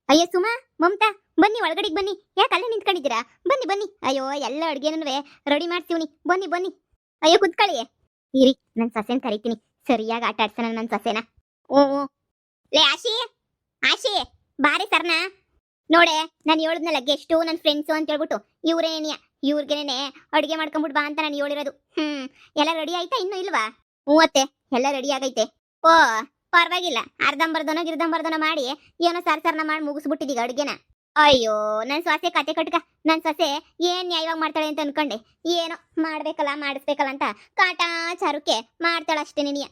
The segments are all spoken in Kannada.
ಅಯ್ಯೋ ಸುಮಾ, ಮಮತಾ, ಬನ್ನಿ ಒಳಗಡೆಗೆ ಬನ್ನಿ. ಯಾಕೆ ಅಲ್ಲೇ ನಿಂತ್ಕೊಂಡಿದ್ದೀರಾ? ಬನ್ನಿ ಬನ್ನಿ. ಅಯ್ಯೋ ಎಲ್ಲ ಅಡುಗೆನೂ ರೆಡಿ ಮಾಡ್ತೀವಿ, ಬನ್ನಿ ಬನ್ನಿ. ಅಯ್ಯೋ ಕುತ್ಕೊಳ್ಳಿ. ಇರಿ, ನನ್ನ ಸೊಸೆನ ಕರಿತೀನಿ. ಸರಿಯಾಗಿ ಆಟ ಆಡ್ಸೋಣ ನನ್ನ ಸೊಸೆನ. ಓ ಓ. ಲೇ ಆಶಿ, ಆಶಿ ಬಾರಿ ಸರ್ನ. ನೋಡೆ, ನಾನು ಹೇಳಿದ್ನಲ್ಲ ಗೆಸ್ಟು ನನ್ನ ಫ್ರೆಂಡ್ಸು ಅಂತ ಹೇಳ್ಬಿಟ್ಟು ಇವ್ರೇನಿಯ, ಇವ್ರಿಗೇನೆ ಅಡುಗೆ ಮಾಡ್ಕೊಂಬಿಟ್ಟು ಬಾ ಅಂತ ನಾನು ಹೇಳಿರೋದು. ಎಲ್ಲ ರೆಡಿ ಆಯ್ತಾ? ಇನ್ನೂ ಇಲ್ವಾ? ಹ್ಞೂ ಅತ್ತೆ, ಎಲ್ಲ ರೆಡಿ ಆಗೈತೆ. ಓ ಪರವಾಗಿಲ್ಲ, ಅರ್ಧಂಬರ್ಧನೋ ಗಿರ್ಧಂಬರ್ಧನೋ ಮಾಡಿ ಏನೋ ಸರ್ನ ಮಾಡಿ ಮುಗಿಸ್ಬಿಟ್ಟಿದೀಗ ಅಡುಗೆನ. ಅಯ್ಯೋ ನನ್ನ ಸೊಸೆ ಕತೆ ಕಟ್ಕ. ನನ್ನ ಸೊಸೆ ಏನ್ ನ್ಯಾಯವಾಗಿ ಮಾಡ್ತಾಳೆ ಅಂತ ಅನ್ಕೊಂಡೆ. ಏನೋ ಮಾಡ್ಬೇಕಲ್ಲ ಮಾಡಿಸ್ಬೇಕಲ್ಲ ಅಂತ ಕಾಟಾಚಾರಕ್ಕೆ ಮಾಡ್ತಾಳ ಅಷ್ಟೇ ನೀನಿಯ.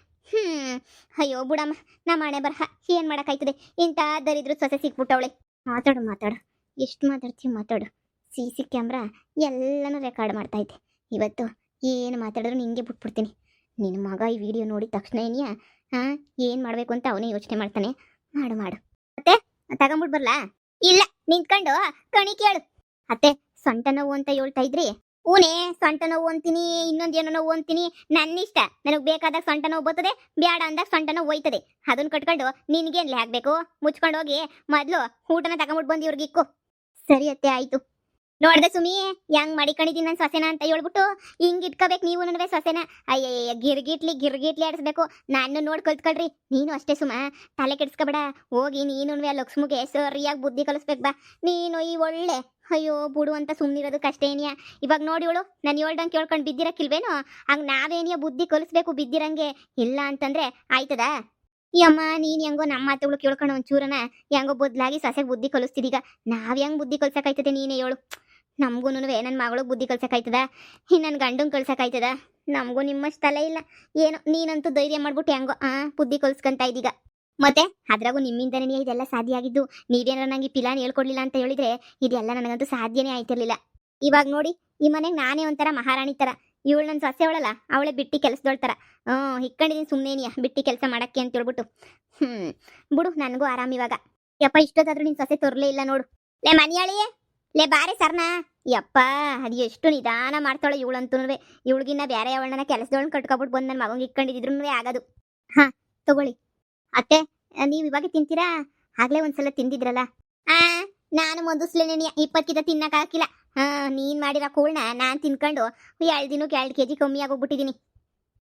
ಅಯ್ಯೋ ಬುಡಮ್ಮ, ನಮ್ಮ ಮನೆ ಬರಹ ಏನ್ ಮಾಡಕ್ಕಾಯ್ತದೆ. ಇಂಥ ದರಿದ್ರ ಸೊಸೆ ಸಿಕ್ಬಿಟ್ಟವಳೆ. ಮಾತಾಡು ಮಾತಾಡು, ಎಷ್ಟು ಮಾತಾಡ್ತೀವಿ ಮಾತಾಡು. CC ಕ್ಯಾಮ್ರಾ ಎಲ್ಲನೂ ರೆಕಾರ್ಡ್ ಮಾಡ್ತೈತೆ. ಇವತ್ತು ಏನು ಮಾತಾಡಿದ್ರು ನಿಂಗೆ ಬಿಟ್ಬಿಡ್ತೀನಿ. ನಿನ್ನ ಮಗ ಈ ವಿಡಿಯೋ ನೋಡಿದ ತಕ್ಷಣ ಏನಿಯಾ ಏನು ಮಾಡಬೇಕು ಅಂತ ಅವನೇ ಯೋಚನೆ ಮಾಡ್ತಾನೆ. ಮಾಡು ಮಾಡು. ಮತ್ತೆ ತಗೊಂಬಿಟ್ಟು ಬರ್ಲಾ? ಇಲ್ಲ, ನಿಂತ್ಕೊಂಡು ಕಣಿ ಕೇಳು. ಅತ್ತೆ, ಸೊಂಟ ನೋವು ಅಂತ ಹೇಳ್ತಾ ಇದ್ರಿ. ಊನೇ ಸೊಂಟ ನೋವು ಅಂತೀನಿ, ಇನ್ನೊಂದೇನೋ ನೋವು ಅಂತೀನಿ. ನನ್ನಿಷ್ಟ. ನನಗೆ ಬೇಕಾದಾಗ ಸೊಂಟ ನೋವು ಬರ್ತದೆ, ಬ್ಯಾಡ ಅಂದಾಗ ಸೊಂಟ ನೋವು ಹೋಯ್ತದೆ. ಅದನ್ನ ಕಟ್ಕೊಂಡು ನಿನ್ಗೇನ್ಲಿ ಹಾಕ್ಬೇಕು? ಮುಚ್ಕೊಂಡು ಹೋಗಿ ಮೊದಲು ಊಟನ ತಗೊಂಬಿಟ್ಟು ಬಂದು ಇವ್ರಿಗೆ ಇಕ್ಕು. ಸರಿ ಅತ್ತೆ, ಆಯ್ತು. ನೋಡ್ದೆ ಸುಮಿ, ಹೆಂಗ್ ಮಡಿಕೊಂಡಿದ್ದೀನಿ ನನ್ನ ಸೊಸೆನ ಅಂತ ಹೇಳ್ಬಿಟ್ಟು ಹಿಂಗ್ ಇಟ್ಕೋಬೇಕು ನೀವು ನನಗೆ ಸೊಸೆನ. ಅಯ್ಯಯ್ಯ, ಗಿರ್ಗಿಟ್ಲಿ ಆಡಿಸ್ಬೇಕು. ನಾನು ನೋಡಿ ಕಲ್ತ್ಕೊಳ್ರಿ. ನೀನು ಅಷ್ಟೇ ಸುಮ, ತಲೆ ಕೆಡ್ಸ್ಕೊಬೇಡ. ಹೋಗಿ ನೀನು ಲಕ್ಷ್ಮಿಗೆ ಸರಿಯಾಗಿ ಬುದ್ಧಿ ಕಲಿಸ್ಬೇಕು ಬಾ. ನೀನು ಈ ಒಳ್ಳೆ ಅಯ್ಯೋ ಬಿಡು ಅಂತ ಸುಮ್ಮನಿರೋದಕ್ಕೆ ಅಷ್ಟೇ ಏನಿಯ. ಇವಾಗ ನೋಡಿವಳು ನಾನು ಹೇಳ್ದಂಗೆ ಕೇಳ್ಕೊಂಡು ಬಿದ್ದಿರಕ್ಕಿಲ್ವೇನೋ, ಹಂಗೆ ನಾವೇನಿಯ ಬುದ್ಧಿ ಕಲಿಸ್ಬೇಕು ಬಿದ್ದಿರಂಗೆ. ಇಲ್ಲ ಅಂತಂದ್ರೆ ಆಯ್ತದ? ಈ ಅಮ್ಮ ನೀನ್ ಹೆಂಗೋ ನಮ್ಮ ಮಾತುಗಳು ಕೇಳ್ಕೊಂಡು ಒಂಚೂರನ ಹೆಂಗೋ ಬದಲಾಗಿ ಸೊಸೆಗೆ ಬುದ್ಧಿ ಕಲಿಸ್ತಿದೀಗ. ನಾವ್ ಹೆಂಗ್ ಬುದ್ಧಿ ಕಲ್ಸಕ್ಕಾಯ್ತದೆ ನೀನೇ ಹೇಳು. ನಮಗೂನು ನನ್ನ ಮಗಳಿಗೆ ಬುದ್ಧಿ ಕಲ್ಸಕ್ಕಾಯ್ತದ? ನನ್ನ ಗಂಡಂಗೆ ಕಲ್ಸಕ್ಕಾಯ್ತದ? ನಮಗೂ ನಿಮ್ಮಷ್ಟು ತಲೆ ಇಲ್ಲ. ಏನೋ ನೀನಂತೂ ಧೈರ್ಯ ಮಾಡ್ಬಿಟ್ಟು ಹೆಂಗೋ ಬುದ್ಧಿ ಕಲ್ಸ್ಕೊಂತ ಇದೀಗ. ಮತ್ತೆ ಅದ್ರಾಗೂ ನಿಮ್ಮಿಂದನೇ ಇದೆಲ್ಲ ಸಾಧ್ಯ ಆಗಿದ್ದು. ನೀವೇನಾರ ನಂಗೆ ಪಿಲಾನ್ ಹೇಳ್ಕೊಡ್ಲಿಲ್ಲ ಅಂತ ಹೇಳಿದ್ರೆ ಇದೆಲ್ಲ ನನಗಂತೂ ಸಾಧ್ಯನೇ ಆಯ್ತಿರ್ಲಿಲ್ಲ. ಇವಾಗ ನೋಡಿ, ಈ ಮನೆಗೆ ನಾನೇ ಒಂಥರ ಮಹಾರಾಣಿ ತರ. ಇವಳು ನನ್ನ ಸೊಸೆ ಅವಳಲ್ಲ, ಅವಳೆ ಬಿಟ್ಟು ಕೆಲಸದೋಳ್ತಾರ. ಇಕ್ಕೊಂಡಿದ್ದೀನಿ ಸುಮ್ಮನೇನಿಯ ಬಿಟ್ಟು ಕೆಲಸ ಮಾಡಕ್ಕೆ ಅಂತ ಹೇಳ್ಬಿಟ್ಟು. ಬಿಡು, ನನಗೂ ಆರಾಮ್ ಇವಾಗ. ಯಪ್ಪ, ಇಷ್ಟೊತ್ತಾದ್ರೂ ನಿನ್ ಸೊಸೆ ತೋರ್ಲೇ ಇಲ್ಲ ನೋಡು. ಲೇ ಮನಿಯಾಳಿ, ಲೇ ಬಾರೆ ಸರ್ನ. ಯಪ್ಪ, ಅದು ಎಷ್ಟು ನಿಧಾನ ಮಾಡ್ತಾಳೆ ಇವಳಂತೂ. ಇವಳಿಗಿನ್ನ ಬೇರೆ ಅವಳನ್ನ ಕೆಲಸದೊಳನ್ನ ಕಟ್ಕೊಬಿಟ್ಟು ಬಂದು ನನ್ನ ಮಗಂಗೆ ಇಕ್ಕೊಂಡಿದ್ರು ಆಗೋದು. ಹಾ ತಗೊಳ್ಳಿ ಅತ್ತೆ, ನೀವು ಇವಾಗ ತಿಂತೀರಾ? ಆಗ್ಲೇ ಒಂದ್ಸಲ ತಿಂದಿದ್ರಲ್ಲ. ನಾನು ಮೊದಸ್ಲೇನೆ 20 ತಿನ್ನಕ್ ಹಾಕಿಲ್ಲ. ನೀನ್ ಮಾಡಿರೋ ಕೂಳ್ನ ನಾನ್ ತಿನ್ಕೊಂಡು 2 ದಿನಕ್ಕೆ 2 kg ಕಮ್ಮಿ ಆಗೋಗ್ಬಿಟ್ಟಿದೀನಿ.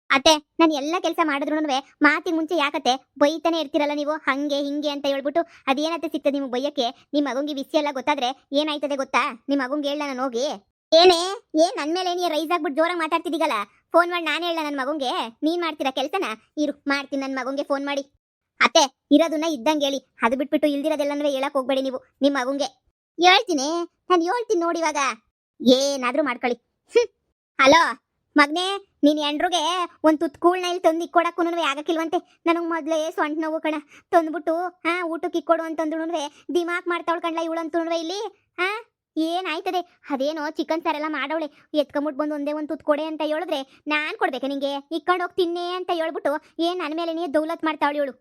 ಅತ್ತೆ, ನಾನು ಎಲ್ಲ ಕೆಲಸ ಮಾಡಿದ್ರು ಮಾತಿಗೆ ಮುಂಚೆ ಯಾಕತ್ತೆ ಬೈತಾನೆ ಇರ್ತಿರಲ್ಲ ನೀವು? ಹಂಗೆ ಹಿಂಗೆ ಅಂತ ಹೇಳ್ಬಿಟ್ಟು ಅದೇನತ್ತೆ ಸಿಗ್ತದೆ ನಿಮ್ಗೆ ಬೈಯಕ್ಕೆ? ನಿಮ್ಮ ಮಗುಂಗೆ ವಿಷಯ ಎಲ್ಲ ಗೊತ್ತಾದ್ರೆ ಏನಾಯ್ತದೆ ಗೊತ್ತಾ? ನಿಮ್ಮ ಮಗುಂಗೆ ಹೇಳ ನಾನು ಹೋಗಿ. ಏನ್ ನನ್ ಮೇಲೆ ನೀ ರೈಸ್ ಆಗ್ಬಿಟ್ಟು ಜೋರಾಗಿ ಮಾತಾಡ್ತಿದ್ದೀಗಲ್ಲ? ಫೋನ್ ಮಾಡಿ ನಾನು ಹೇಳ ನನ್ನ ಮಗುಂಗೆ? ನೀನ್ ಮಾಡ್ತೀರಾ ಕೆಲ್ಸನ? ಇರು, ಮಾಡ್ತೀನಿ ನನ್ನ ಮಗುಂಗೆ ಫೋನ್ ಮಾಡಿ. ಅತ್ತೆ, ಇರೋದನ್ನ ಇದ್ದಂಗೆ ಹೇಳಿ, ಅದು ಬಿಟ್ಬಿಟ್ಟು ಇಲ್ದಿರೋದೆಲ್ಲನೂ ಹೇಳಕ್ ಹೋಗ್ಬೇಡಿ ನೀವು ನಿಮ್ಮ ಮಗುಂಗೆ. ಹೇಳ್ತೀನಿ, ನಾನು ಹೇಳ್ತೀನಿ ನೋಡಿ ಇವಾಗ. ಏನಾದ್ರೂ ಮಾಡ್ಕೊಳ್ಳಿ. ಹಲೋ ಮಗ್ನೆ, ನೀನ್ ಎಂಡ್ರಿಗೆ ಒಂದ್ ತುತ್ ಕೂಳ್ನ ಇಲ್ಲಿ ತಂದು ಇಕ್ಕೊಡಕ್ಕೂ ಆಗಕ್ಕಿಲ್ವಂತೆ. ನನಗ್ ಮೊದ್ಲೇ ಸೊಂಟ ನೋವು ಕಣ. ತಂದ್ಬಿಟ್ಟು ಊಟಕ್ಕೆ ಇಕ್ಕೊಡು ಅಂತಂದ್ರು ದಿಮಾಕ್ ಮಾಡ್ತಾವಳ್ ಕಣ್ಲ ಇವಳಂತೂ ಇಲ್ಲಿ. ಏನಾಯ್ತದೆ? ಅದೇನೋ ಚಿಕನ್ ಸಾರೆಲ್ಲ ಮಾಡೋಳೆ, ಎತ್ಕೊಂಬಿಟ್ಟು ಬಂದು ಒಂದೇ ಒಂದು ತುತ್ ಕೊಡೆ ಅಂತ ಹೇಳಿದ್ರೆ ನಾನ್ ಕೊಡ್ಬೇಕೆ ನಿಂಗೆ? ಇಕ್ಕೊಂಡು ಹೋಗಿ ತಿನ್ನೆ ಅಂತ ಹೇಳ್ಬಿಟ್ಟು ನನ್ನ ಮೇಲೆ ನೀ ದೌಲತ್ ಮಾಡ್ತಾವಳು ಇವಳು.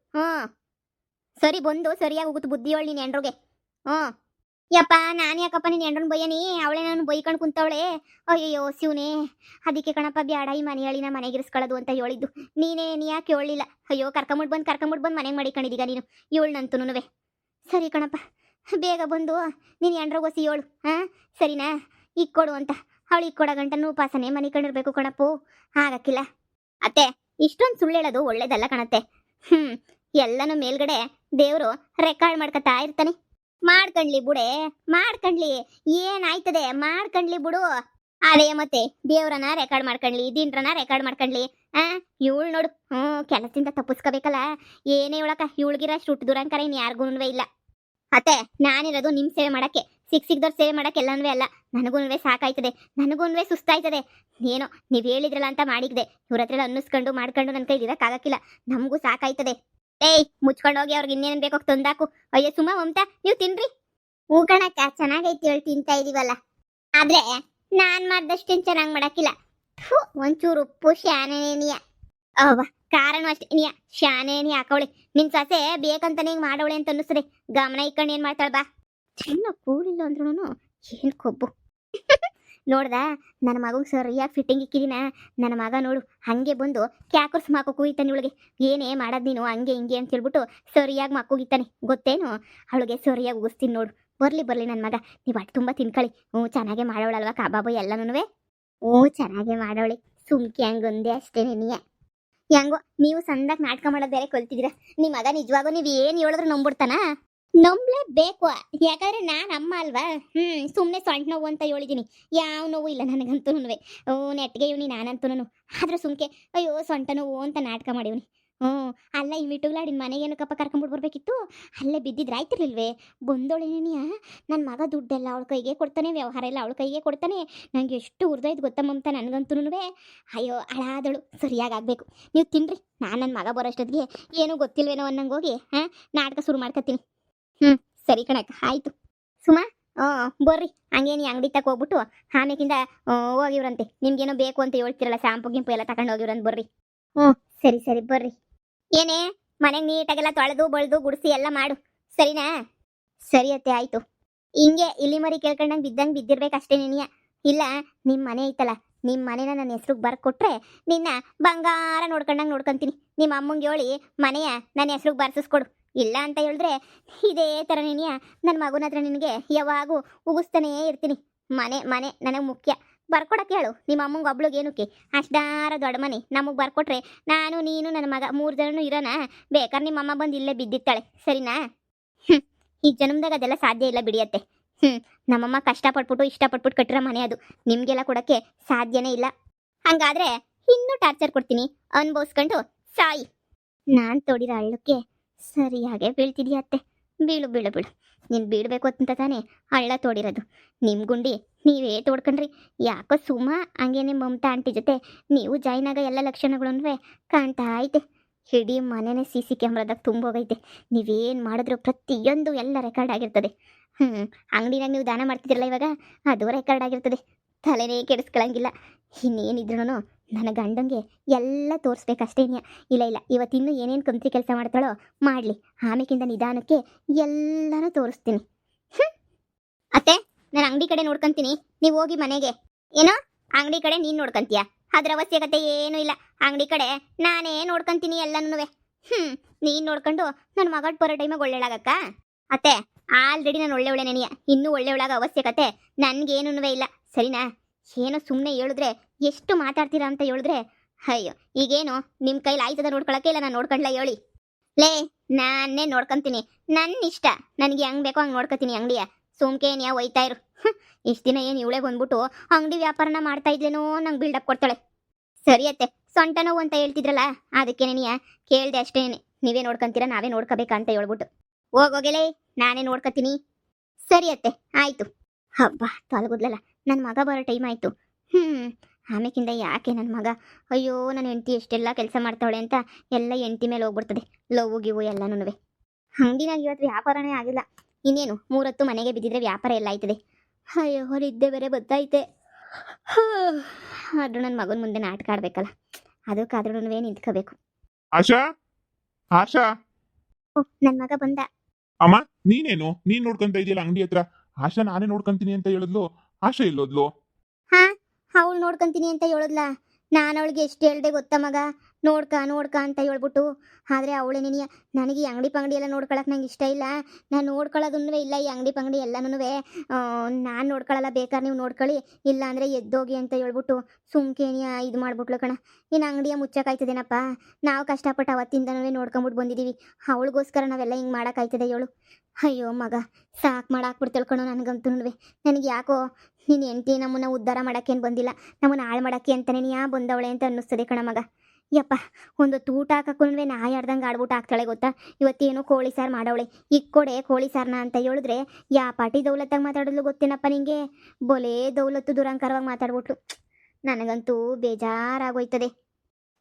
ಸರಿ, ಬಂದು ಸರಿಯಾಗಿ ಹೋಗುತ್ತೆ ಬುದ್ಧಿ ಹೇಳಿ ನೀನ್ ಎಂಡ್ರಿಗೆ. ಯಪ್ಪ, ನಾನು ಯಾಕಪ್ಪ ನೀನು ಎಂಡ್ರನ್ ಬಯ್ಯನಿ? ಅವಳೇ ನಾನು ಬೈಕೊಂಡು ಕುಂತವಳೆ. ಅಯ್ಯಯ್ಯೋ ಶಿವನೇ, ಅದಕ್ಕೆ ಕಣಪ್ಪ ಬ್ಯಾಡ ಈ ಮನೆ ಹೇಳಿನ ಮನೆಗಿರಿಸ್ಕೊಳ್ಳೋದು ಅಂತ ಹೇಳಿದ್ದು. ನೀನೇ ಯಾಕೆ ಹೇಳಲಿಲ್ಲ? ಅಯ್ಯೋ, ಕರ್ಕೊಂಬಿಟ್ಟು ಬಂದು ಮನೆಗೆ ಮಾಡಿಕೊಂಡಿದ್ದೀಗ ನೀನು ಇವಳನ್ನಂತೂ. ಸರಿ ಕಣಪ್ಪ, ಬೇಗ ಬಂದು ನೀನು ಎಂಡ್ರೋಗೋಸಿ ಹೇಳು. ಸರಿನಾ? ಇಕ್ಕೊಡು ಅಂತ. ಅವಳು ಇಕ್ಕೊಡೋ ಗಂಟನೂ ಉಪಾಸನೆ ಮನೆ ಕಂಡಿರ್ಬೇಕು ಕಣಪ್ಪು. ಆಗಕ್ಕಿಲ್ಲ. ಅತ್ತೆ, ಇಷ್ಟೊಂದು ಸುಳ್ಳು ಹೇಳೋದು ಒಳ್ಳೇದಲ್ಲ ಕಣತ್ತೆ. ಎಲ್ಲನೂ ಮೇಲ್ಗಡೆ ದೇವರು ರೆಕಾರ್ಡ್ ಮಾಡ್ಕೊತಾ ಇರ್ತಾನೆ. ಮಾಡ್ಕಂಡ್ಲಿ ಬುಡೆ, ಮಾಡ್ಕಂಡ್ಲಿ. ಏನಾಯ್ತದೆ? ಮಾಡ್ಕಂಡ್ಲಿ ಬಿಡು. ಅದೇ ಮತ್ತೆ ದೇವ್ರನ್ನ ರೆಕಾರ್ಡ್ ಮಾಡ್ಕಂಡ್ಲಿ, ದಿನ್ರನ್ನ ರೆಕಾರ್ಡ್ ಮಾಡ್ಕಂಡ್ಲಿ. ಇವಳು ನೋಡು, ಕೆಲಸದಿಂದ ತಪ್ಪಿಸ್ಕೋಬೇಕಲ್ಲ. ಏನೇ ಹೇಳಕ, ಇವಳಿಗಿರಷ್ಟು ಹುಟ್ಟು ದುರಂಕರ ಇನ್ ಯಾರಿಗೂ ಇಲ್ಲ. ಅತ್ತೆ, ನಾನಿರೋದು ನಿಮ್ ಸೇವೆ ಮಾಡಕ್ಕೆ, ಸಿಕ್ದವ್ರ ಸೇವೆ ಮಾಡಕ್ಕೆ ಎಲ್ಲನೂ ಅಲ್ಲ. ನನಗೂ ಸಾಕಾಯ್ತದೆ, ನನಗೂ ಸುಸ್ತಾಯ್ತದೆ. ಏನೋ ನೀವ್ ಹೇಳಿದ್ರಲ್ಲ ಅಂತ ಮಾಡಿದ್ದೆ. ಇವ್ರ ಹತ್ರ ಅನ್ನಿಸ್ಕೊಂಡು ಮಾಡ್ಕೊಂಡು ನನ್ನ ಕೈಲಿ ಇರಕ್ಕಾಗಕ್ಕಿಲ್ಲ. ನಮಗೂ ಸಾಕಾಯ್ತದೆ. ಏಯ್, ಮುಚ್ಕೊಂಡೋಗಿ ಅವ್ರಿಗೆ ಇನ್ನೇನ್ ಬೇಕೋ ತಂದಾಕು. ಅಯ್ಯೋ ಸುಮಾ, ಮಮತಾ, ನೀವು ತಿನ್ರಿ. ಕಣಕ್ಕ, ಚೆನ್ನಾಗೈತಿ ಹೇಳಿ ತಿಂತಾ ಇದೀವಲ್ಲ. ಆದ್ರೆ ನಾನ್ ಮಾಡ್ದಷ್ಟೇನ್ ಚೆನ್ನಾಗ್ ಮಾಡಕ್ಕಿಲ್ಲ. ಒಂಚೂರು ಉಪ್ಪು ಶಾನೇನಿಯ. ಕಾರಣ ಅಷ್ಟೇ ನೀಯ ಶಾನೇನಿ ಹಾಕವಳೆ. ನಿನ್ ಸೊಸೆ ಬೇಕಂತಾನೆ ಹಿಂಗ್ ಮಾಡವಳೆ ಅಂತ ಅನ್ನಿಸ್ತದೆ. ಗಮನ ಇಕ್ಕೊಂಡು ಏನ್ ಮಾಡ್ತಾಳ ಬಾ. ಚಿನ್ನ ಕೂಳಿಲ್ಲ ಅಂದ್ರೂ ಏನ್ ಕೊಬ್ಬು. ನೋಡ್ದಾ ನನ್ನ ಮಗಗೆ ಸರಿಯಾಗಿ ಫಿಟ್ಟಿಂಗ್ ಇಕ್ಕಿದಿನ. ನನ್ನ ಮಗ ನೋಡು ಹಂಗೆ ಬಂದು ಕ್ಯಾಕರ್ಸ್ ಮಾಕೋ ಕೂಯ್ತಾನೆ ಇವಳಿಗೆ. ಏನೇ ಮಾಡೋದು ನೀನು ಹಂಗೆ ಹಿಂಗೆ ಅಂತ ಹೇಳ್ಬಿಟ್ಟು ಸರಿಯಾಗಿ ಮಕ್ಕೋಗಿತ್ತಾನೆ ಗೊತ್ತೇನು. ಅವಳಿಗೆ ಸರಿಯಾಗಿ ಉಗಿಸ್ತೀನಿ ನೋಡು. ಬರ್ಲಿ ನನ್ನ ಮಗ, ನೀವು ಅಟ್ಟು ತುಂಬ ತಿನ್ಕೊಳ್ಳಿ. ಚೆನ್ನಾಗೆ ಮಾಡೋಳಲ್ವಾ ಕಬಾಬು ಎಲ್ಲನೂ. ಚೆನ್ನಾಗೆ ಮಾಡೋಳೆ. ಸುಮ್ಕೆ ಹಂಗೊಂದೇ ಅಷ್ಟೇ ನೀ. ಹೆಂಗೋ ನೀವು ಸಂದಾಗ ನಾಟಕ ಮಾಡೋದು ಬೇರೆ ಕಲ್ತಿದ್ದೀರಾ. ನಿಮ್ಮ ಮಗ ನಿಜವಾಗೂ ನೀವು ಏನು ಹೇಳಿದ್ರು ನಂಬಿಡ್ತಾನ? ನಂಬಲೇಬೇಕು, ಯಾಕಂದ್ರೆ ನಾನು ಅಮ್ಮ ಅಲ್ವಾ. ಸುಮ್ಮನೆ ಸೊಂಟ ನೋವು ಅಂತ ಹೇಳಿದ್ದೀನಿ. ಯಾವ ನೋವು ಇಲ್ಲ ನನಗಂತೂ. ನೆಟ್ಗೆ ಇವನಿ ನಾನಂತೂ. ಆದ್ರೆ ಸುಮ್ಕೆ ಅಯ್ಯೋ ಸೊಂಟ ನೋವು ಅಂತ ನಾಟಕ ಮಾಡಿವ್ನಿ. ಅಲ್ಲ ಈ ಮಿಟುಗ್ಲಾಡಿನ ಮನೆಗೇನಕ್ಕಪ್ಪ ಕರ್ಕೊಂಬಿಟ್ಟು ಬರ್ಬೇಕಿತ್ತು. ಅಲ್ಲೇ ಬಿದ್ದಿದ್ರೆ ಆಯ್ತಿರ್ಲಿಲ್ವೇ. ಬಂದೋಳೇನಿಯ ನನ್ನ ಮಗ ದುಡ್ಡೆಲ್ಲ ಅವಳ ಕೈಗೆ ಕೊಡ್ತಾನೆ, ವ್ಯವಹಾರ ಎಲ್ಲ ಅವಳ ಕೈಗೆ ಕೊಡ್ತಾನೆ. ನಂಗೆ ಎಷ್ಟು ಹುರ್ದೈದು ಗೊತ್ತ ಮಮತ ನನಗಂತೂ. ಅಯ್ಯೋ ಅಳಾದಳು ಸರಿಯಾಗಿ ಆಗಬೇಕು. ನೀವು ತಿನ್ರಿ, ನಾನು ನನ್ನ ಮಗ ಬರೋಷ್ಟೊತ್ತಿಗೆ ಏನೂ ಗೊತ್ತಿಲ್ವೇನೋ ಅನ್ನಂಗೆ ಹೋಗಿ ನಾಟಕ ಶುರು ಮಾಡ್ಕೊತೀನಿ. ಸರಿ ಕಣಕ್ಕ, ಆಯಿತು. ಸುಮಾ ಬರ್ರಿ, ಹಂಗೇನು ಅಂಗಡಿ ತಕ ಹೋಗ್ಬಿಟ್ಟು ಆಮೇಕಿಂದ ಹೋಗಿವ್ರಂತೆ. ನಿಮ್ಗೇನೋ ಬೇಕು ಅಂತ ಹೇಳ್ತಿರಲ್ಲ, ಶಾಂಪು ಗಿಂಪು ಎಲ್ಲ ತಗೊಂಡು ಹೋಗಿವ್ರಂತ ಬರ್ರಿ. ಸರಿ ಬರ್ರಿ. ಏನೇ ಮನೆಗೆ ನೀಟಾಗೆಲ್ಲ ತೊಳೆದು ಬಳ್ದು ಗುಡಿಸಿ ಎಲ್ಲ ಮಾಡು, ಸರಿನಾ? ಸರಿ ಅತ್ತೆ ಆಯಿತು. ಹಿಂಗೆ ಇಲ್ಲಿ ಮರಿ ಕೇಳ್ಕೊಂಡಂಗೆ ಬಿದ್ದಂಗೆ ಬಿದ್ದಿರ್ಬೇಕಷ್ಟೇ ನೀನಿಯ. ಇಲ್ಲ ನಿಮ್ಮ ಮನೆ ಐತಲ್ಲ, ನಿಮ್ಮ ಮನೇನ ನನ್ನ ಹೆಸ್ರಿಗೆ ಬರ್ಕೊಟ್ರೆ ನಿನ್ನ ಬಂಗಾರ ನೋಡ್ಕೊಂಡಂಗೆ ನೋಡ್ಕೊಂತೀನಿ. ನಿಮ್ಮ ಅಮ್ಮಂಗೆ ಹೇಳಿ ಮನೆಯ ನನ್ನ ಹೆಸ್ರಿಗೆ ಬರ್ಸಿಸ್ಕೊಡು. ಇಲ್ಲ ಅಂತ ಹೇಳಿದ್ರೆ ಇದೇ ಥರ ನೀನಿಯ ನನ್ನ ಮಗುನ ಹತ್ರ ನಿನಗೆ ಯಾವಾಗೂ ಉಗಿಸ್ತಾನೇ ಇರ್ತೀನಿ. ಮನೆ ನನಗೆ ಮುಖ್ಯ. ಬರ್ಕೊಡಕ್ಕೆ ಹೇಳು ನಿಮ್ಮ ಅಮ್ಮಂಗೆ ಒಬ್ಳಿಗೆ ಏನಕ್ಕೆ ಅಷ್ಟಾರ ದೊಡ್ಡ ಮನೆ ನಮಗೆ ಬರ್ಕೊಟ್ರೆ ನಾನು ನೀನು ನನ್ನ ಮಗ 3 ಜನನೂ ಇರೋಣ. ಬೇಕಾದ್ರೆ ನಿಮ್ಮ ಅಮ್ಮ ಬಂದು ಇಲ್ಲೇ ಬಿದ್ದಿರ್ತಾಳೆ, ಸರಿನಾ? ಈ ಜನ್ಮದಾಗ ಅದೆಲ್ಲ ಸಾಧ್ಯ ಇಲ್ಲ ಬಿಡಿಯತ್ತೆ. ನಮ್ಮಮ್ಮ ಕಷ್ಟಪಟ್ಬಿಟ್ಟು ಇಷ್ಟಪಟ್ಬಿಟ್ಟು ಕಟ್ಟಿರೋ ಮನೆ ಅದು. ನಿಮಗೆಲ್ಲ ಕೊಡೋಕ್ಕೆ ಸಾಧ್ಯನೇ ಇಲ್ಲ. ಹಂಗಾದ್ರೆ ಇನ್ನೂ ಟಾರ್ಚರ್ ಕೊಡ್ತೀನಿ, ಅನುಭವಿಸ್ಕೊಂಡು ಸಾಯಿ. ನಾನು ತೋಡಿರೋ ಹಳ್ಳಕ್ಕೆ ಸರಿಯಾಗೆ ಬೀಳ್ತಿದ್ಯಾ ಅತ್ತೆ. ಬೀಳು ನೀನು ಬೀಳಬೇಕು ಅಂತ ತಾನೇ ಹಳ್ಳ ತೋಡಿರೋದು. ನಿಮ್ಮ ಗುಂಡಿ ನೀವೇ ತೋಡ್ಕೊಂಡ್ರಿ. ಯಾಕೋ ಸುಮಾ ಹಂಗೇನೆ ಮಮತಾ ಆಂಟಿ ಜೊತೆ ನೀವು ಜಾಯ್ನ್ ಆಗ ಎಲ್ಲ ಲಕ್ಷಣಗಳನ್ನೂ ಕಾಣ್ತಾ ಐತೆ. ಇಡೀ ಮನೆಯೇ CC ಕ್ಯಾಮ್ರಾದಾಗ ತುಂಬೋಗೈತೆ. ನೀವೇನು ಮಾಡಿದ್ರು ಪ್ರತಿಯೊಂದು ಎಲ್ಲ ರೆಕಾರ್ಡ್ ಆಗಿರ್ತದೆ. ಅಂಗಡಿನಾಗ ನೀವು ದಾನ ಮಾಡ್ತಿದ್ರಲ್ಲ ಇವಾಗ, ಅದು ರೆಕಾರ್ಡ್ ಆಗಿರ್ತದೆ. ತಲೆನೇ ಕೆಡಿಸ್ಕೊಳಂಗಿಲ್ಲ. ಇನ್ನೇನಿದ್ರು ನನ್ನ ಗಂಡಂಗೆ ಎಲ್ಲ ತೋರಿಸ್ಬೇಕಷ್ಟೇ. ಇಲ್ಲ ಇವತ್ತಿನ್ನೂ ಏನೇನು ಕಂತ್ರಿ ಕೆಲಸ ಮಾಡ್ತಾಳೋ ಮಾಡಲಿ, ಆಮೇಕಿಂದ ನಿಧಾನಕ್ಕೆ ಎಲ್ಲನೂ ತೋರಿಸ್ತೀನಿ. ಅತ್ತೆ ನಾನು ಅಂಗಡಿ ಕಡೆ ನೋಡ್ಕೊಂತೀನಿ, ನೀವು ಹೋಗಿ ಮನೆಗೆ. ಏನೋ ಅಂಗಡಿ ಕಡೆ ನೀನು ನೋಡ್ಕೊಂತೀಯ? ಅದ್ರ ಅವಶ್ಯಕತೆ ಏನೂ ಇಲ್ಲ. ಅಂಗಡಿ ಕಡೆ ನಾನೇ ನೋಡ್ಕೊಂತೀನಿ ಎಲ್ಲನೂ. ನೀನು ನೋಡ್ಕೊಂಡು ನನ್ನ ಮಗಳ ಬರೋ ಟೈಮಾಗ ಒಳ್ಳೆಳಾಗಕ್ಕ. ಅತ್ತೆ ಆಲ್ರೆಡಿ ನಾನು ಒಳ್ಳೆ ನೆನೆಯ, ಇನ್ನೂ ಒಳ್ಳೆಯೊಳಗ ಅವಶ್ಯಕತೆ ನನಗೇನೂ ಇಲ್ಲ, ಸರಿನಾ? ಏನೋ ಸುಮ್ಮನೆ ಹೇಳಿದ್ರೆ ಎಷ್ಟು ಮಾತಾಡ್ತೀರಾ ಅಂತ ಹೇಳಿದ್ರೆ, ಅಯ್ಯೋ ಈಗೇನು ನಿಮ್ಮ ಕೈಲಿ ಆಯ್ತದ ನೋಡ್ಕೊಳಕ್ಕೆ? ಇಲ್ಲ ನಾನು ನೋಡ್ಕೊಂಡ್ಲ ಹೇಳಿ. ಲೇ ನಾನೇ ನೋಡ್ಕೊಂತೀನಿ, ನನ್ನ ಇಷ್ಟ. ನನಗೆ ಹೆಂಗೆ ಬೇಕೋ ಹಂಗೆ ನೋಡ್ಕೊತೀನಿ ಅಂಗಡಿಯ. ಸುಮ್ಕೇನು ಯಾವ ಒಯ್ತಾ ಇರು. ಇಷ್ಟು ದಿನ ಏನು ಇವಳೇ ಬಂದ್ಬಿಟ್ಟು ಅಂಗಡಿ ವ್ಯಾಪಾರನ ಮಾಡ್ತಾ ಇದ್ಲೇನೋ ನಂಗೆ ಬಿಲ್ಡಪ್ ಕೊಡ್ತಾಳೆ. ಸರಿ ಅತ್ತೆ, ಸೊಂಟ ನೋವು ಅಂತ ಹೇಳ್ತಿದ್ರಲ್ಲ ಅದಕ್ಕೆ ನೀನು ಕೇಳಿದೆ ಅಷ್ಟೇ. ನೀವೇ ನೋಡ್ಕೊಂತೀರಾ ನಾವೇ ನೋಡ್ಕೋಬೇಕಾ ಅಂತ ಹೇಳ್ಬಿಟ್ಟು ಹೋಗೋಗೆಲೇ ನಾನೇ ನೋಡ್ಕೊತೀನಿ. ಸರಿ ಅತ್ತೆ ಆಯಿತು. ಹಬ್ಬ ತೊಲಗುದ್ಲಲ್ಲ, ನನ್ನ ಮಗ ಬರೋ ಟೈಮ್ ಆಯಿತು. ಆಮೇಕಿಂದ ಯಾಕೆ ನನ್ನ ಮಗ ಅಯ್ಯೋ ನನ್ನ ಹೆಂಡತಿ ಎಷ್ಟೆಲ್ಲ ಕೆಲಸ ಮಾಡ್ತಾವಳೆ ಅಂತ ಎಲ್ಲ ಹೆಂಡತಿ ಮೇಲೆ ಹೋಗ್ಬಿಡ್ತದೆ. ಲವ್ ಗಿವು ಎಲ್ಲನೂ. ಅಂಗಡಿನಾಗ ಇವತ್ತು ವ್ಯಾಪಾರನೇ ಆಗಿಲ್ಲ. ಇನ್ನೇನು 3 ಹೊತ್ತು ಮನೆಗೆ ಬಿದ್ದಿದ್ರೆ ವ್ಯಾಪಾರ ಎಲ್ಲ ಆಯ್ತದೆ. ಅಯ್ಯೋ ನಿದ್ದೆ ಬೇರೆ ಬತ್ತಾಯ್ತೆ. ಆದ್ರೂ ನನ್ನ ಮಗನ ಮುಂದೆ ನಾಟಕ ಆಡ್ಬೇಕಲ್ಲ, ಅದಕ್ಕಾದ್ರೂ ನಿಂತ್ಕೋಬೇಕು. ಆಶಾ ಆಶಾ ನನ್ನ ಮಗ ಬಂದ. ಅಮ್ಮ ನೀನ್ ನೋಡ್ಕೊಂತ ಇದೆಯಲ್ಲ ಅಂಗಡಿ ಹತ್ರ. ಆಶಾ ನಾನೇ ನೋಡ್ಕೊಂತೀನಿ ಅಂತ ಹೇಳಿದ್ಲು. ಆಶಾ ಎಲ್ಲೋದ್ಲು? ಅವಳು ನೋಡ್ಕೊಂತೀನಿ ಅಂತ ಹೇಳಿದ್ಲ. ನಾನು ಅವಳಿಗೆ ಎಷ್ಟು ಹೇಳ್ದೆ ಗೊತ್ತಾ ಮಗ, ನೋಡ್ಕ ಅಂತ ಹೇಳ್ಬಿಟ್ಟು. ಆದರೆ ಅವಳೇ ನೆನೆಯ ನನಗೆ ಈ ಅಂಗಡಿ ಪಂಗಡಿ ಎಲ್ಲ ನೋಡ್ಕೊಳಕ್ಕೆ ನಂಗೆ ಇಷ್ಟ ಇಲ್ಲ. ನಾನು ನೋಡ್ಕೊಳ್ಳೋದನ್ನೂ ಇಲ್ಲ, ಈ ಅಂಗಡಿ ಪಂಗಡಿ ಎಲ್ಲನೂ ನಾನು ನೋಡ್ಕೊಳ್ಳಲ್ಲ, ಬೇಕಾದ್ರೆ ನೀವು ನೋಡ್ಕೊಳ್ಳಿ, ಇಲ್ಲ ಅಂದರೆ ಎದ್ದೋಗಿ ಅಂತ ಹೇಳ್ಬಿಟ್ಟು ಸುಮ್ಕೇನಿಯ ಇದು ಮಾಡ್ಬಿಟ್ಲು ಕಣ. ಇನ್ನು ಅಂಗಡಿಯ ಮುಚ್ಚಕ್ಕಾಯ್ತದೇನಪ್ಪ, ನಾವು ಕಷ್ಟಪಟ್ಟು ಅವತ್ತಿಂದನೂ ನೋಡ್ಕೊಂಬಿಟ್ಟು ಬಂದಿದ್ದೀವಿ. ಅವಳಿಗೋಸ್ಕರ ನಾವೆಲ್ಲ ಹಿಂಗೆ ಮಾಡೋಕ್ಕಾಯ್ತದೆ ಹೇಳು? ಅಯ್ಯೋ ಮಗ ಸಾಕು ಮಾಡಾಕ್ಬಿಡ್ತೇಳ್ಕಣೋ ನನಗಂತೂ. ನನಗೆ ಯಾಕೋ ನೀನು ಹೆಂಡತಿ ನಮ್ಮನ್ನ ಉದ್ಧಾರ ಮಾಡೋಕ್ಕೇನು ಬಂದಿಲ್ಲ, ನಮ್ಮನ್ನು ಹಾಳು ಮಾಡೋಕ್ಕೆ ಅಂತಲೇ ನೀ ಬಂದವಳೆ ಅಂತ ಅನ್ನಿಸ್ತದೆ ಕಣ ಮಗ. ಯಪ್ಪ ಒಂದೊತ್ತು ಊಟ ಹಾಕಕ್ಕೂ ನಾಯಿ ಆಡ್ದಂಗೆ ಆಡ್ಬಿಟ್ಟು ಹಾಕ್ತಾಳೆ ಗೊತ್ತಾ. ಇವತ್ತೇನು ಕೋಳಿ ಸಾರು ಮಾಡವಳೆ, ಇಕ್ಕೊಡೆ ಕೋಳಿ ಸಾರನ ಅಂತ ಹೇಳಿದ್ರೆ ಯಾ ಪಾಟಿ ದೌಲತ್ತಾಗಿ ಮಾತಾಡೋದು ಗೊತ್ತೇನಪ್ಪ ನಿಂಗೆ? ಬೊಲೇ ದೌಲತ್ತು ದುರಂಕಾರವಾಗಿ ಮಾತಾಡ್ಬಿಟ್ಲು. ನನಗಂತೂ ಬೇಜಾರಾಗೋಯ್ತದೆ.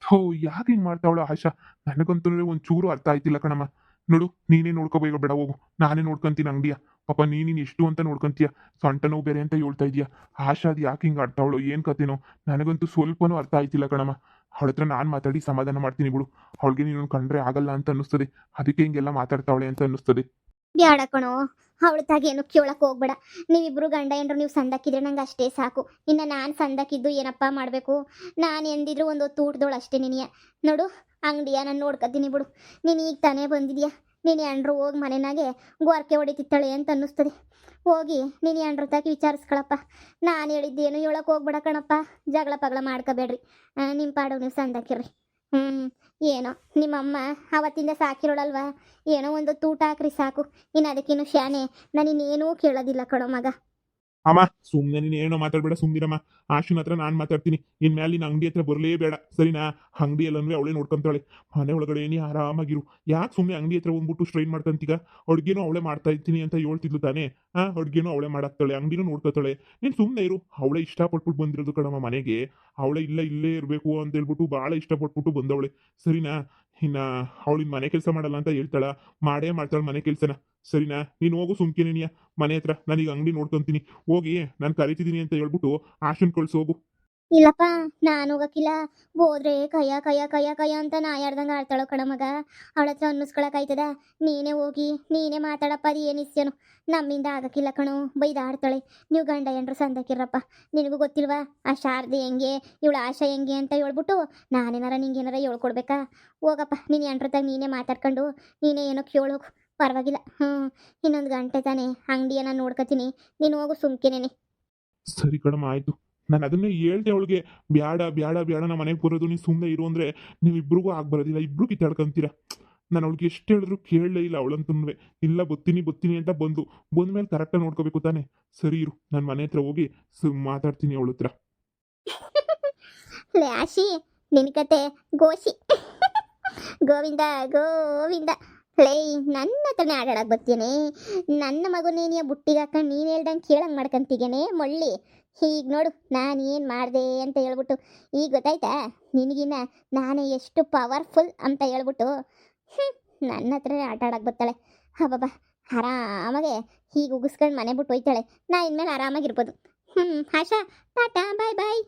ಹೋ ಯಾಕೆ ಹಿಂಗೆ ಮಾಡ್ತಾವಳ ಆಶಾ? ನನಗಂತೂ ಒಂಚೂರು ಅರ್ಥ ಆಯ್ತಿಲ್ಲ ಕಣಮ್ಮ. ನೋಡು ನೀನೇ ಬೇಗ ಬೇಡ ಹೋಗು, ನಾನೇ ನೋಡ್ಕೊಂತೀನಿ ಅಂಗಡಿಯ. ಪಾಪ ನೀನು ಎಷ್ಟು ಅಂತ ನೋಡ್ಕೊಂತೀಯ, ಸೊಂಟ ನೋವು ಬೇರೆ ಅಂತ ಹೇಳ್ತಾ ಇದೀಯ. ಆಶಾ ಅದು ಯಾಕೆ ಹಿಂಗೆ ಆಡ್ತಾವಳು, ಏನು ಕತೆನೋ ನನಗಂತೂ ಸ್ವಲ್ಪನೂ ಅರ್ಥ ಆಯ್ತಿಲ್ಲ ಕಣಮ್ಮ. ಅವಳ ಹತ್ರ ನಾನು ಮಾತಾಡಿ ಸಮಾಧಾನ ಮಾಡ್ತೀನಿ ಬಿಡು. ಅವಳಿಗೆ ನೀನು ಕಂಡ್ರೆ ಆಗಲ್ಲ ಅಂತ ಅನ್ನಿಸ್ತದೆ, ಅದಕ್ಕೆ ಹಿಂಗೆಲ್ಲ ಮಾತಾಡ್ತಾವಳೆ ಅಂತ ಅನ್ನಿಸ್ತದೆ. ಬ್ಯಾಡ ಕಣೋ, ಅವಳ ತಾಗೇನು ಕೇಳಕ್ಕೆ ಹೋಗ್ಬೇಡ. ನೀವಿಬ್ರು ಗಂಡ ಹೆಂಡ್ರು ನೀವು ಸಂದಾಕಿದ್ರೆ ನಂಗೆ ಅಷ್ಟೇ ಸಾಕು. ಇನ್ನು ನಾನು ಸಂದಾಕಿದ್ದು ಏನಪ್ಪ ಮಾಡಬೇಕು? ನಾನು ಎಂದಿದ್ರು ಒಂದು ಹೊತ್ತು ಊಟದೋಳು ಅಷ್ಟೇ ನಿನಗೆ. ನೋಡು ಅಂಗಡಿಯ ನಾನು ನೋಡ್ಕೊತೀನಿ ಬಿಡು. ನೀನು ಈಗ ತಾನೇ ಬಂದಿದ್ಯಾ. ನೀನು ಎಂಡ್ರು ಹೋಗಿ ಮನೆನಾಗೆ ಗೊರಕೆ ಹೊಡಿತಿತ್ತಾಳೆ ಅಂತ ಅನ್ನಿಸ್ತದೆ. ಹೋಗಿ ನೀನು ಎಂಡ್ರ ತಾಕಿ ವಿಚಾರಿಸ್ಕೊಳಪ್ಪ. ನಾನು ಹೇಳಿದ್ದೇನು ಹೇಳಕ್ಕೆ ಹೋಗ್ಬೇಡ ಕಣಪ್ಪ. ಜಗಳ ಪಗಳ ಮಾಡ್ಕೋಬೇಡ್ರಿ. ನಿಮ್ಮ ಪಾಡು ನೀವು ಸಂದಾಕಿರ್ರಿ. ಏನೋ ನಿಮ್ಮಮ್ಮ ಅವತ್ತಿಂದ ಸಾಕಿರೋಳಲ್ವಾ, ಏನೋ ಒಂದು ತೂಟ ಹಾಕ್ರಿ ಸಾಕು. ಇನ್ನು ಅದಕ್ಕೇನು ಶಾನೆ ನಾನಿನ್ನೇನೂ ಕೇಳೋದಿಲ್ಲ ಕಣೋ ಮಗ. ಅಮ್ಮ ಸುಮ್ಮನೆ ನೀನು ಏನೋ ಮಾತಾಡ್ಬೇಡ, ಸುಮ್ನಿರಮ್ಮ. ಆಶುನ ಹತ್ರ ನಾನು ಮಾತಾಡ್ತೀನಿ. ಇನ್ಮೇಲೆ ನಿನ್ನ ಅಂಗಡಿ ಹತ್ರ ಬರಲೇಬೇಡ, ಸರಿನಾ? ಅಂಗಡಿಯಲ್ಲಂದ್ರೆ ಅವಳೇ ನೋಡ್ಕೊಂತಾಳೆ. ಮನೆ ಒಳಗಡೆ ನೀ ಆರಾಮಾಗಿರು. ಯಾಕೆ ಸುಮ್ಮನೆ ಅಂಗಡಿ ಹತ್ರ ಬಂದ್ಬಿಟ್ಟು ಸ್ಟ್ರೈನ್ ಮಾಡ್ಕೊಂತೀಗ? ಅಡುಗೆನೂ ಅವಳೇ ಮಾಡ್ತಾ ಇರ್ತೀನಿ ಅಂತ ಹೇಳ್ತಿದ್ಲು ತಾನೇ. ಅಡುಗೆನೂ ಅವಳೇ ಮಾಡಾಕ್ತಾಳೆ, ಅಂಗಡಿನೂ ನೋಡ್ಕೊತಾಳೆ. ನೀನು ಸುಮ್ಮನೆ ಇರು. ಅವಳೇ ಇಷ್ಟಪಟ್ಬಿಟ್ಟು ಬಂದಿರೋದು ಕಣಮ್ಮ ಮನೆಗೆ. ಅವಳೇ ಇಲ್ಲೇ ಇರಬೇಕು ಅಂತ ಹೇಳ್ಬಿಟ್ಟು ಭಾಳ ಇಷ್ಟಪಟ್ಬಿಟ್ಟು ಬಂದವಳೆ, ಸರಿನಾ? ಇನ್ನು ಅವಳಿನ ಮನೆ ಕೆಲಸ ಮಾಡಲ್ಲ ಅಂತ ಹೇಳ್ತಾಳ? ಮಾಡೇ ಮಾಡ್ತಾಳೆ ಮನೆ ಕೆಲಸನ, ಸರಿನಾ? ನೀನು ಹೋಗು ಸುಮ್ಕೆ ಮನೆ ಹತ್ರ. ನಾನೀಗ ಅಂಗಡಿ ನೋಡ್ಕೊಂತೀನಿ. ಹೋಗಿ ನಾನು ಕರಿತಿದ್ದೀನಿ ಅಂತ ಹೇಳ್ಬಿಟ್ಟು ಆಶನ್ ಕಳ್ಸಿ ಹೋಗು. ಇಲ್ಲಪ್ಪ, ನಾನು ಹೋಗಕ್ಕಿಲ್ಲ. ಹೋದ್ರೆ ಕಯ್ಯ ಅಂತ ನಾಯಾಡ್ದಂಗೆ ಆಡ್ತಾಳೋ ಕಣ ಮಗ. ಅವಳ ಹತ್ರ ಅನ್ನಿಸ್ಕೊಳಕಾಯ್ತದ? ನೀನೇ ಹೋಗಿ ನೀನೇ ಮಾತಾಡಪ್ಪ. ಅದು ಏನಿಸ್ಯನು ನಮ್ಮಿಂದ ಆಗಕ್ಕಿಲ್ಲ ಕಣೋ. ಬೈದಾಡ್ತಾಳೆ. ನೀವು ಗಂಡ ಹೆಂಡ್ರು ಸಂದಕ್ಕಿರಪ್ಪ. ನಿನಗೂ ಗೊತ್ತಿಲ್ವಾ ಆ ಶಾರದೆ ಹೆಂಗೆ, ಇವಳು ಆಶಾ ಹೆಂಗೆ ಅಂತ ಹೇಳ್ಬಿಟ್ಟು ನಾನೇನಾರ ನಿಂಗೇನಾರ ಹೇಳ್ಕೊಡ್ಬೇಕಾ? ಹೋಗಪ್ಪ, ನೀನು ಹೆಂಡ್ರತಾಗ ನೀನೇ ಮಾತಾಡ್ಕೊಂಡು ನೀನೇ ಏನೋ ಕೇಳೋಗು. ಪರವಾಗಿಲ್ಲ. ಇನ್ನೊಂದು ಗಂಟೆ ತಾನೇ ಅಂಗಡಿಯ ನಾನು ನೋಡ್ಕೊತೀನಿ. ನೀನು ಹೋಗು ಸುಮ್ಕೆನೇನೆ. ಸರಿ ಕಣಮ್ಮ, ಆಯ್ತು. ನಾನು ಅದನ್ನೇ ಹೇಳ್ದೆ ಅವಳಿಗೆ, ಬ್ಯಾಡ ಬ್ಯಾಡ ಬ್ಯಾಡ ನಮ್ಮ ಮನೆಗೆ ಬರೋದು, ನೀನು ಸುಮ್ಮನೆ ಇರು ಅಂದರೆ ನೀವಿಬ್ರಿಗೂ ಬರೋದಿಲ್ಲ, ಇಬ್ರು ಕಿತ್ತಾಡ್ಕೊಂತೀರ. ನಾನು ಅವಳಿಗೆ ಎಷ್ಟು ಹೇಳಿದ್ರು ಕೇಳಲೇ ಇಲ್ಲ ಅವಳಂತೂ. ಇಲ್ಲ ಬತ್ತೀನಿ ಅಂತ ಬಂದ್ಮೇಲೆ ಕರೆಕ್ಟಾಗಿ ನೋಡ್ಕೋಬೇಕು ತಾನೆ. ಸರಿ ಇರು, ನಾನು ಮನೆ ಹತ್ರ ಹೋಗಿ ಮಾತಾಡ್ತೀನಿ ಅವಳ ಹತ್ರ. ಲೇ ಆಶಿ, ನಿನ್ ಕತೆ ಗೋಶಿ. ಗೋವಿಂದ ಗೋವಿಂದ. ಲೇ, ನನ್ನ ಹತ್ರನೇ ಆಡಾಡಕ್ಕೆ ಬರ್ತೀನಿ. ನನ್ನ ಮಗುನೇನಿಯ ಬುಟ್ಟಿಗೆ ಹಾಕೊಂಡು ನೀನು ಹೇಳ್ದಂಗೆ ಕೇಳಂಗೆ ಮಾಡ್ಕೊಂತೀಗೇನೆ ಮೊಳ್ಳಿ. ಈಗ ನೋಡು ನಾನು ಏನು ಮಾಡಿದೆ ಅಂತ ಹೇಳ್ಬಿಟ್ಟು. ಈಗ ಗೊತ್ತಾಯ್ತಾ ನಿನಗಿನ್ನ ನಾನೇ ಎಷ್ಟು ಪವರ್ಫುಲ್ ಅಂತ ಹೇಳ್ಬಿಟ್ಟು. ನನ್ನ ಹತ್ರನೇ ಆಟ ಆಡಕ್ಕೆ ಬರ್ತಾಳೆ. ಹಬ್ಬಬ್ಬ, ಆರಾಮಾಗೆ ಹೀಗೆ ಉಗಿಸ್ಕೊಂಡು ಮನೆ ಬಿಟ್ಟು ಹೋಯ್ತಾಳೆ. ನಾ ಇನ್ಮೇಲೆ ಆರಾಮಾಗಿರ್ಬೋದು. ಆಶಾ, ಟಾಟಾ, ಬಾಯ್ ಬಾಯ್.